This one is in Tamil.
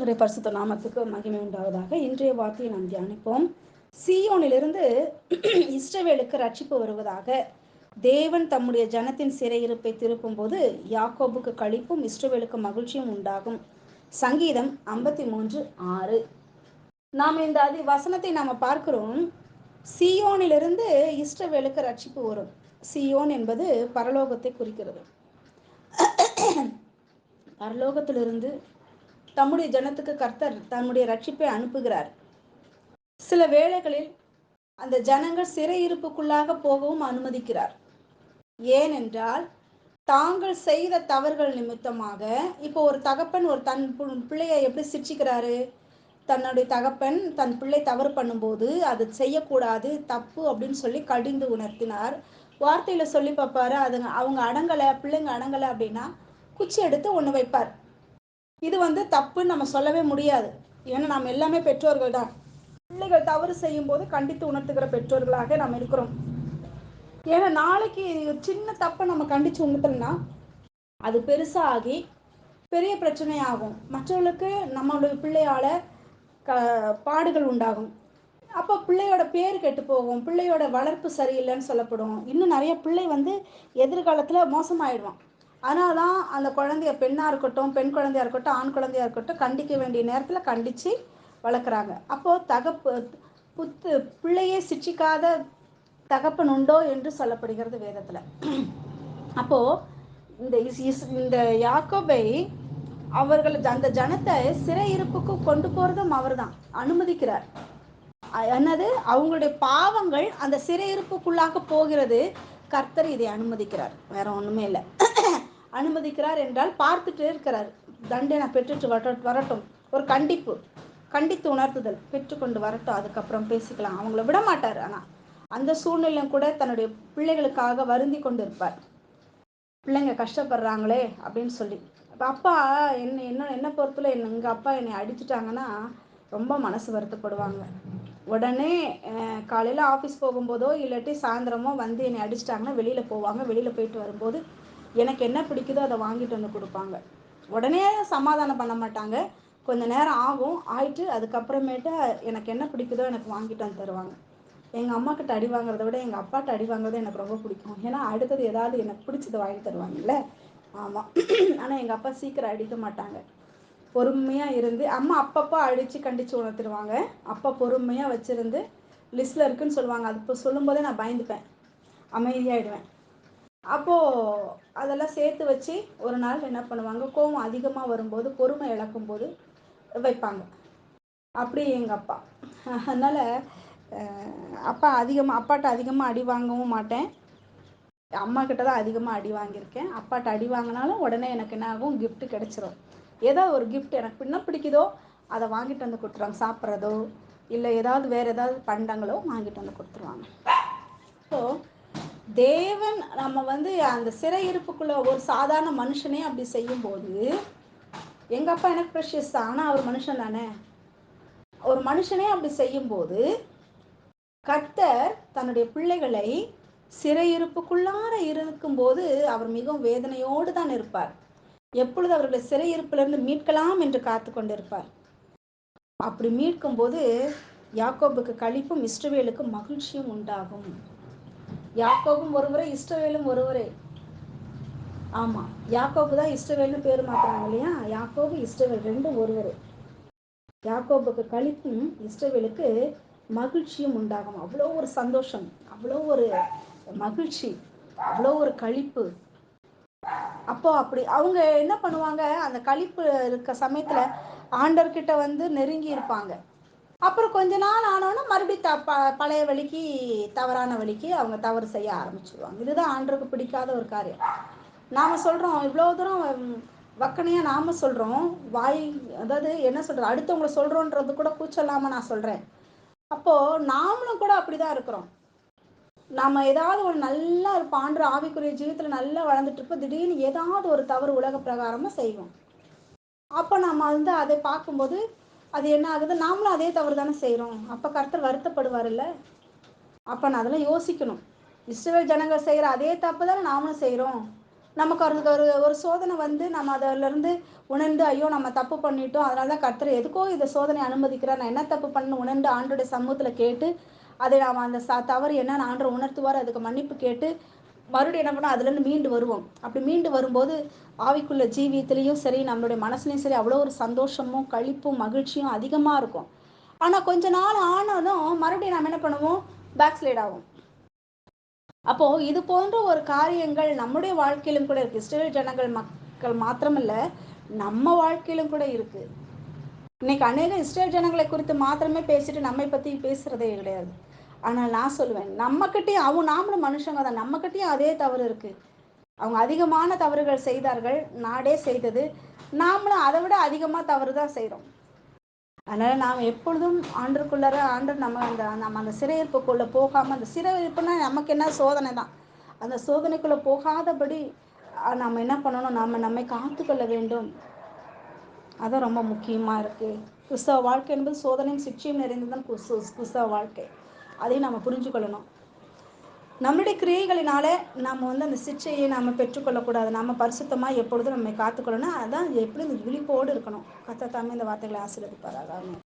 கர்த்தருடைய பரிசுத்த நாமத்துக்கு மகிமை உண்டாவதாக. இன்றைய வார்த்தையை நாம் தியானிப்போம். சீயோனிலிருந்து இஸ்ரவேலுக்கு ரட்சிப்பு வருவதாக. தேவன் தம்முடைய ஜனத்தின் சிறையிருப்பை திருப்பும் போது யாக்கோபுக்கு களிப்பும் இஸ்ரவேலுக்கு மகிழ்ச்சியும் உண்டாகும். சங்கீதம் 53:6. நாம் இந்த வசனத்தை நாம் பார்க்கிறோம். சீயோனிலிருந்து இஸ்ரவேலுக்கு ரட்சிப்பு வரும். சீயோன் என்பது பரலோகத்தை குறிக்கிறது. பரலோகத்திலிருந்து தம்முடைய ஜனத்துக்கு கர்த்தர் தம்முடைய ரட்சிப்பை அனுப்புகிறார். சில வேளைகளில் அந்த ஜனங்கள் சிறையிருப்புக்குள்ளாக போகவும் அனுமதிக்கிறார். ஏனென்றால் தாங்கள் செய்த தவறுகள் நிமித்தமாக, இப்போ ஒரு தகப்பன் ஒரு தன் பிள்ளையை எப்படி சிரிச்சிக்கிறாரு? தன்னுடைய தகப்பன் தன் பிள்ளை தவறு பண்ணும்போது அது செய்யக்கூடாது, தப்பு அப்படின்னு சொல்லி கடிந்து உணர்த்தினார். வார்த்தையில சொல்லி பார்ப்பாரு. அவங்க அடங்கலை, பிள்ளைங்க அடங்கலை அப்படின்னா குச்சி எடுத்து ஒன்று வைப்பார். இது தப்புன்னு நம்ம சொல்லவே முடியாது. ஏன்னா நாம் எல்லாமே பெற்றோர்கள் தான். பிள்ளைகள் தவறு செய்யும் போது கண்டித்து உணர்த்துகிற பெற்றோர்களாக நாம் இருக்கிறோம். ஏன்னா நாளைக்கு சின்ன தப்பை நம்ம கண்டித்து உணர்த்தலைன்னா அது பெருசாகி பெரிய பிரச்சனை ஆகும். மற்றவர்களுக்கு நம்மளுடைய பிள்ளையால் பாடுகள் உண்டாகும். அப்போ பிள்ளையோட பேர் கெட்டு போகும், பிள்ளையோட வளர்ப்பு சரியில்லைன்னு சொல்லப்படும். இன்னும் நிறைய பிள்ளை எதிர்காலத்தில் மோசமாயிடுவான். அதனால தான் அந்த குழந்தைய பெண்ணாக இருக்கட்டும், பெண் குழந்தையாக இருக்கட்டும், ஆண் குழந்தையாக இருக்கட்டும், கண்டிக்க வேண்டிய நேரத்தில் கண்டித்து வளர்க்குறாங்க. அப்போது பிள்ளையே சிட்சிக்காத தகப்பன் உண்டோ என்று சொல்லப்படுகிறது வேதத்தில். அப்போது இந்த யாக்கோபை அவர்கள் அந்த ஜனத்தை சிறையிருப்புக்கு கொண்டு போகிறதும் அவர் தான் அனுமதிக்கிறார். என்னது, அவங்களுடைய பாவங்கள் அந்த சிறையிருப்புக்குள்ளாக போகிறது. கர்த்தர் இதை அனுமதிக்கிறார், வேற ஒன்றுமே இல்லை. அனுமதிக்கிறார் என்றால் பார்த்துட்டே இருக்கிறார். தண்டனை பெற்றுட்டு வரட்டும், ஒரு கண்டித்து உணர்த்துதல் பெற்றுக்கொண்டு வரட்டும், அதுக்கப்புறம் பேசிக்கலாம். அவங்கள விட மாட்டார். ஆனால் அந்த சூழ்நிலையும் கூட தன்னுடைய பிள்ளைகளுக்காக வருந்தி கொண்டு இருப்பார். பிள்ளைங்க கஷ்டப்படுறாங்களே அப்படின்னு சொல்லி. அப்பா என்ன பொறுத்தல எங்கள் அப்பா என்னை அடிச்சுட்டாங்கன்னா ரொம்ப மனசு வருத்தப்படுவாங்க. உடனே காலையில் ஆஃபீஸ் போகும்போதோ இல்லாட்டி சாயந்தரமோ என்னை அடிச்சிட்டாங்கன்னா வெளியில் போவாங்க. வெளியில் போயிட்டு வரும்போது எனக்கு என்ன பிடிக்குதோ அதை வாங்கிட்டு வந்து கொடுப்பாங்க. உடனே சமாதானம் பண்ண மாட்டாங்க, கொஞ்சம் நேரம் ஆயிட்டு அதுக்கப்புறமேட்டு எனக்கு என்ன பிடிக்குதோ எனக்கு வாங்கிட்டு வந்து தருவாங்க. எங்கள் அம்மா கிட்ட அடி வாங்குறத விட எங்கள் அப்பாட்ட அடி வாங்குறது எனக்கு ரொம்ப பிடிக்கும். ஏன்னா அடுத்தது ஏதாவது எனக்கு பிடிச்சதை வாங்கி தருவாங்கல்ல. ஆமாம். ஆனால் எங்கள் அப்பா சீக்கிரம் அடிக்க மாட்டாங்க. பொறுமையாக இருந்து, அம்மா அப்பப்போ அடித்து கண்டித்து உணர்த்திடுவாங்க. அப்போ பொறுமையாக வச்சுருந்து லிஸ்ட்டில் இருக்குதுன்னு சொல்லுவாங்க. அது இப்போ சொல்லும்போதே நான் பயந்துப்பேன், அமைதியாகிடுவேன். அப்போது அதெல்லாம் சேர்த்து வச்சு ஒரு நாள் என்ன பண்ணுவாங்க, கோவம் அதிகமாக வரும்போது, பொறுமை இழக்கும்போது வைப்பாங்க. அப்படி எங்கள் அப்பா. அதனால் அப்பாட்ட அதிகமாக அடி வாங்கவும் மாட்டேன். அம்மா கிட்ட தான் அதிகமாக அடி வாங்கியிருக்கேன். அப்பாட்ட அடி வாங்கினாலும் உடனே எனக்கு என்ன ஆகும், கிஃப்ட் கிடச்சிரும். ஏதோ ஒரு கிஃப்ட் எனக்கு என்ன பிடிக்குதோ அதை வாங்கிட்டு வந்து கொடுத்துருவாங்க. சாப்பிட்றதோ இல்லை ஏதாவது வேறு ஏதாவது பண்டங்களோ வாங்கிட்டு வந்து கொடுத்துருவாங்க. ஸோ தேவன் நம்ம அந்த சிறையிருப்புக்குள்ளே ஒரு சாதாரண மனுஷனே அப்படி செய்யும்போது, எங்கள் அப்பா எனக்கு ப்ரெஷியஸ் தான், ஆனால் அவர் மனுஷன் தானே. ஒரு மனுஷனே அப்படி செய்யும்போது கர்த்தர் தன்னுடைய பிள்ளைகளை சிறையிருப்புக்குள்ளார இருக்கும்போது அவர் மிகவும் வேதனையோடு தான் இருப்பார். எப்பொழுது அவர்களை சிறையிருப்பிலிருந்து மீட்கலாம் என்று காத்து கொண்டிருப்பார். அப்படி மீட்கும் போது யாக்கோபுக்கு களிப்பும் இஸ்ரவேலுக்கு மகிழ்ச்சியும் உண்டாகும். யாக்கோபும் ஒருவரே, இஸ்ரவேலும் ஒருவரே. ஆமா, யாக்கோபு தான் இஸ்ரவேல்னு பேர் மாத்துறாங்க இல்லையா. யாக்கோபு இஸ்ரவேல் ரெண்டும் ஒருவரே. யாக்கோபுக்கு களிப்பும் இஸ்ரவேலுக்கு மகிழ்ச்சியும் உண்டாகும். அவ்வளோ ஒரு சந்தோஷம், அவ்வளோ ஒரு மகிழ்ச்சி, அவ்வளோ ஒரு களிப்பு. அப்போ அப்படி அவங்க என்ன பண்ணுவாங்க, அந்த களிப்பு இருக்க சமயத்துல ஆண்டவர்கிட்ட நெருங்கி இருப்பாங்க. அப்புறம் கொஞ்ச நாள் ஆனோன்னா மறுபடியும் பழைய வழிக்கு, தவறான வழிக்கு அவங்க தவறு செய்ய ஆரம்பிச்சிடுவாங்க. இதுதான் ஆண்டவருக்கு பிடிக்காத ஒரு காரியம். நாம் சொல்கிறோம், இவ்வளோ தூரம் வக்கனையாக நாம் சொல்கிறோம், அதாவது என்ன சொல்கிறது, அடுத்தவங்களை சொல்கிறோன்றது கூட கூச்சலாமல் நான் சொல்கிறேன். அப்போது நாமளும் கூட அப்படி தான் இருக்கிறோம். நம்ம ஏதாவது ஒரு நல்லா இருப்போம், ஆண்டு ஆவிக்குரிய ஜீவிதத்தில் நல்லா வளர்ந்துட்டு இருப்போம், திடீர்னு ஏதாவது ஒரு தவறு உலக பிரகாரமாக செய்வோம். அப்போ நம்ம அதை பார்க்கும்போது அது என்ன ஆகுது, நாமளும் அதே தவறு தானே செய்கிறோம். அப்போ கர்த்தர் வருத்தப்படுவார் இல்லை. அப்போ நான் அதெல்லாம் யோசிக்கணும். இஸ்ரவேல் ஜனங்கள் செய்கிற அதே தப்பு தானே நாமளும் செய்கிறோம். நமக்கு அதுக்கு ஒரு ஒரு சோதனை வந்து நம்ம அதிலிருந்து உணர்ந்து ஐயோ நம்ம தப்பு பண்ணிட்டோம், அதனால தான் கர்த்தர் எதுக்கோ இந்த சோதனை அனுமதிக்கிறார், நான் என்ன தப்பு பண்ணேன்னு உணர்ந்து ஆண்டோடைய சமூகத்தில் கேட்டு அதை நாம் அந்த தவறு என்னன்னு ஆண்டவர் உணர்த்துவார், அதுக்கு மன்னிப்பு கேட்டு மறுபடியும் என்ன பண்ணோம் அதுலேருந்து மீண்டு வருவோம். அப்படி மீண்டு வரும்போது ஆவிக்குள்ள ஜீவியத்திலையும் சரி நம்மளுடைய மனசுலையும் சரி அவ்வளோ ஒரு சந்தோஷமும் களிப்பும் மகிழ்ச்சியும் அதிகமாக இருக்கும். ஆனால் கொஞ்ச நாள் ஆனாலும் மறுபடியும் நாம் என்ன பண்ணுவோம், பேக் ஸ்லைட் ஆகும். அப்போ இது போன்ற ஒரு காரியங்கள் நம்முடைய வாழ்க்கையிலும் கூட இருக்கு. இஸ்ரவேல் ஜனங்கள் மக்கள் மாத்திரமல்ல, நம்ம வாழ்க்கையிலும் கூட இருக்கு. இன்னைக்கு அநேக இஸ்ரவேல் ஜனங்களை குறித்து மாத்திரமே பேசிட்டு நம்மை பத்தி பேசுறதே கிடையாது. ஆனால் நான் சொல்லுவேன், நம்மகிட்டயும் அவங்க நாமளும் மனுஷங்க தான், நம்மகிட்டயும் அதே தவறு இருக்கு. அவங்க அதிகமான தவறுகள் செய்தார்கள், நாடே செய்தது. நாமளும் அதை விட அதிகமா தவறு தான் செய்றோம். அதனால நாம் எப்பொழுதும் ஆண்டருக்குள்ளார ஆண்டர் நம்ம அந்த சிறையிருப்புக்குள்ள போகாம, அந்த சிறையிருப்புனா நமக்கு என்ன சோதனை தான். அந்த சோதனைக்குள்ள போகாதபடி நாம் என்ன பண்ணணும், நாம் நம்மை காத்துக்கொள்ள வேண்டும். அதான் ரொம்ப முக்கியமா இருக்கு. கிறிஸ்தவ வாழ்க்கை என்பது சோதனையும் சிக்ஷையும் நிறைந்ததுதான் கிறிஸ்தவ வாழ்க்கை. அதையும் நம்ம புரிஞ்சு கொள்ளணும். நம்முடைய கிரியைகளினால நம்ம வந்து அந்த சிக்ஷையை நம்ம பெற்றுக்கொள்ளக்கூடாது. நம்ம பரிசுத்தமா எப்பொழுதும் நம்மை காத்துக்கொள்ளணும். அதான் எப்படி விழிப்போடு இருக்கணும். கர்த்தர் தாமே இந்த வார்த்தைகளை ஆசீர்வதிப்பாராக. ஆமென்.